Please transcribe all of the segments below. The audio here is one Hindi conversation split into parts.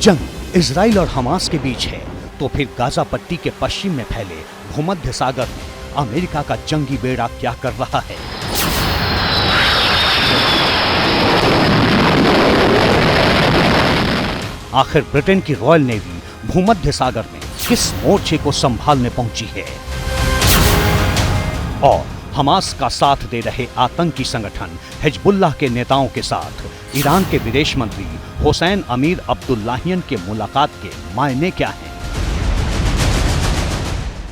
जंग इजराइल और हमास के बीच है, तो फिर गाजा पट्टी के पश्चिम में फैले भूमध्य सागर में अमेरिका का जंगी बेड़ा क्या कर रहा है? आखिर ब्रिटेन की रॉयल नेवी भूमध्य सागर में किस मोर्चे को संभालने पहुंची है? और हमास का साथ दे रहे आतंकी संगठन हिजबुल्लाह के नेताओं के साथ ईरान के विदेश मंत्री हुसैन अमीर अब्दुल्लाहियन के मुलाकात के मायने क्या हैं?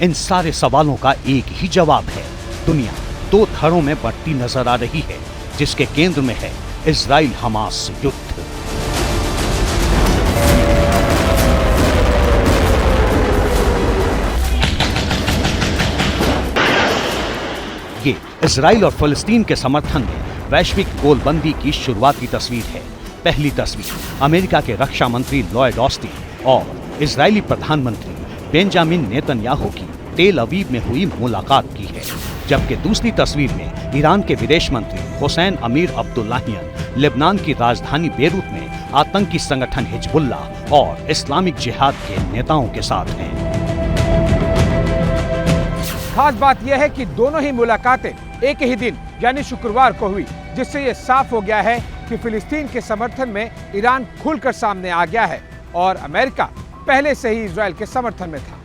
इन सारे सवालों का एक ही जवाब है। दुनिया दो धड़ों में बढ़ती नजर आ रही है, जिसके केंद्र में है इजराइल हमास युद्ध। ये इजराइल और फिलिस्तीन के समर्थन में वैश्विक गोलबंदी की शुरुआत की तस्वीर है। पहली तस्वीर अमेरिका के रक्षा मंत्री लॉयड ऑस्टिन और इजरायली प्रधानमंत्री बेंजामिन नेतन्याहू की तेल अवीव में हुई मुलाकात की है, जबकि दूसरी तस्वीर में ईरान के विदेश मंत्री हुसैन अमीर अब्दुल्लाहियन लेबनान की राजधानी बेरूत में आतंकी संगठन हिजबुल्लाह और इस्लामिक जिहाद के नेताओं के साथ हैं। खास बात यह है कि दोनों ही मुलाकातें एक ही दिन यानी शुक्रवार को हुई, जिससे यह साफ हो गया है कि फिलिस्तीन के समर्थन में ईरान खुलकर सामने आ गया है और अमेरिका पहले से ही इजराइल के समर्थन में था।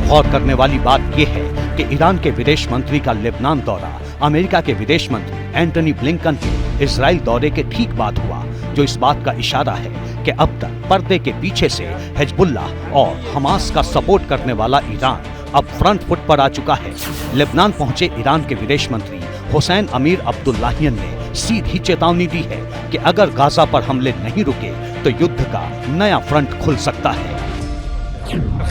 गौर करने वाली बात यह है कि ईरान के विदेश मंत्री का लेबनान दौरा अमेरिका के विदेश मंत्री एंटनी ब्लिंकन के इजराइल दौरे के ठीक बाद हुआ, जो इस बात का इशारा है कि अब तक पर्दे के पीछे से हिजबुल्लाह और हमास का सपोर्ट करने वाला ईरान अब फ्रंट फुट पर आ चुका है। लेबनान पहुंचे ईरान के विदेश मंत्री हुसैन अमीर अब्दुल्लाहियन ने सीधी चेतावनी दी है कि अगर गाजा पर हमले नहीं रुके तो युद्ध का नया फ्रंट खुल सकता है।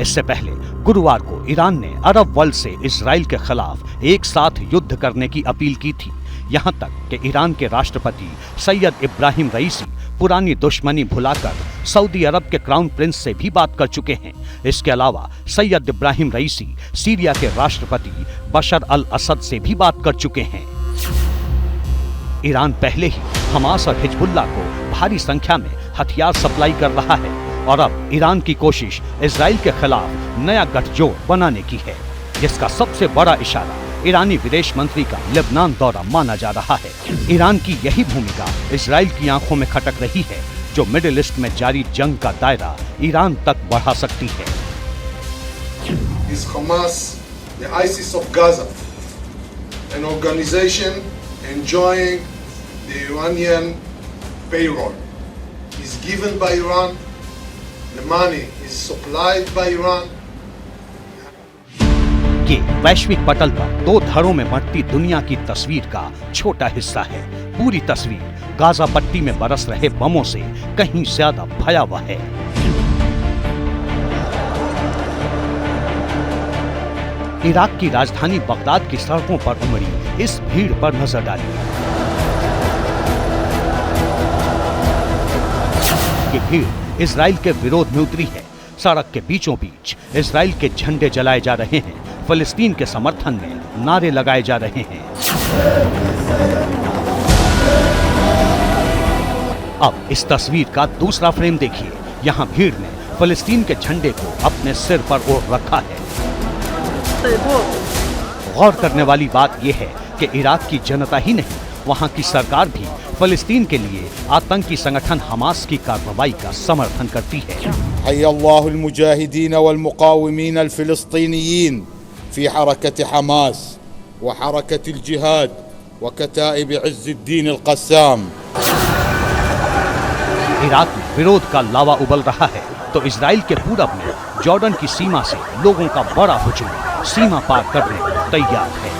इससे पहले गुरुवार को ईरान ने अरब वर्ल्ड से इजराइल के खिलाफ एक साथ युद्ध करने की अपील की थी। यहाँ तक कि ईरान के राष्ट्रपति सैयद इब्राहिम रईसी पुरानी दुश्मनी भुलाकर सऊदी अरब के क्राउन प्रिंस से भी बात कर चुके हैं। इसके अलावा सैयद इब्राहिम रईसी सीरिया के राष्ट्रपति बशर अल असद से भी बात कर चुके हैं। ईरान पहले ही हमास और हिजबुल्लाह को भारी संख्या में हथियार सप्लाई कर रहा है और अब ईरान की कोशिश इजराइल के खिलाफ नया गठजोड़ बनाने की है, जिसका सबसे बड़ा इशारा ईरानी विदेश मंत्री का लेबनान दौरा माना जा रहा है। ईरान की यही भूमिका इजराइल की आंखों में खटक रही है, जो मिडिल ईस्ट में जारी जंग का दायरा ईरान तक बढ़ा सकती है। Is Hamas the ISIS of Gaza, an organization enjoying the Iranian payroll? Is given by Iran, the money is supplied by Iran. ये वैश्विक पटल पर दो धड़ों में बढ़ती दुनिया की तस्वीर का छोटा हिस्सा है। पूरी तस्वीर गाजा पट्टी में बरस रहे बमों से कहीं ज्यादा भयावह है। इराक की राजधानी बगदाद की सड़कों पर उमड़ी इस भीड़ पर नजर डालिए। ये भीड़ इजराइल के विरोध में उतरी है। सड़क के बीचों बीच इजराइल के झंडे जलाए जा रहे हैं, फिलिस्तीन के समर्थन में नारे लगाए जा रहे हैं। अब इस तस्वीर का दूसरा फ्रेम देखिए। यहाँ भीड़ ने फिलिस्तीन के झंडे को अपने सिर पर ओढ़ रखा है। गौर करने वाली बात यह है कि इराक की जनता ही नहीं, वहाँ की सरकार भी फिलिस्तीन के लिए आतंकी संगठन हमास की कार्रवाई का समर्थन करती है। हय्यल्लाहुल मुजाहिदीन वल मुकाविमीन अल फिलिस्तीनियीन फी हरकत हमास व हरकत अल जिहाद व कताइब इज़्ज़ुद्दीन अल क़स्साम। इराक में विरोध का लावा उबल रहा है तो इजराइल के पूरब में जॉर्डन की सीमा से लोगों का बड़ा हुजूम सीमा पार करने को तैयार है।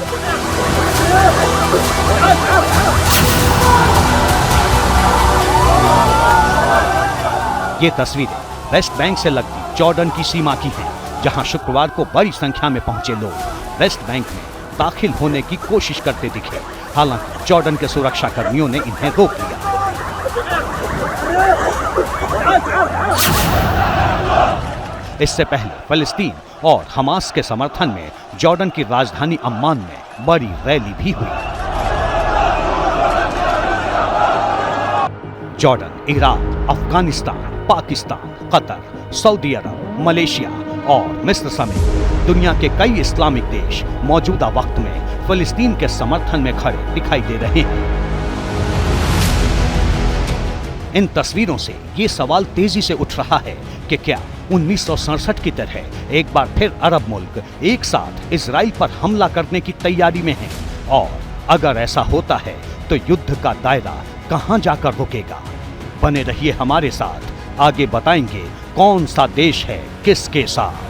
ये तस्वीरें वेस्ट बैंक से लगती जॉर्डन की सीमा की हैं, जहां शुक्रवार को बड़ी संख्या में पहुंचे लोग वेस्ट बैंक में दाखिल होने की कोशिश करते दिखे। हालांकि जॉर्डन के सुरक्षा कर्मियों ने इन्हें रोक लिया। इससे पहले फिलिस्तीन और हमास के समर्थन में जॉर्डन की राजधानी अम्मान में बड़ी रैली भी हुई। Jordan, Iraq, Afghanistan, Pakistan, Qatar, Saudi Arab, Malaysia और मिस्र समेत दुनिया के कई इस्लामिक देश मौजूदा वक्त में फिलिस्तीन के समर्थन में खड़े दिखाई दे रहे हैं। इन तस्वीरों से ये सवाल तेजी से उठ रहा है कि क्या 1967 की तरह एक बार फिर अरब मुल्क एक साथ इजराइल पर हमला करने की तैयारी में हैं? और अगर ऐसा होता है तो युद्ध का दायरा कहां जाकर रुकेगा? बने रहिए हमारे साथ, आगे बताएंगे कौन सा देश है किसके साथ।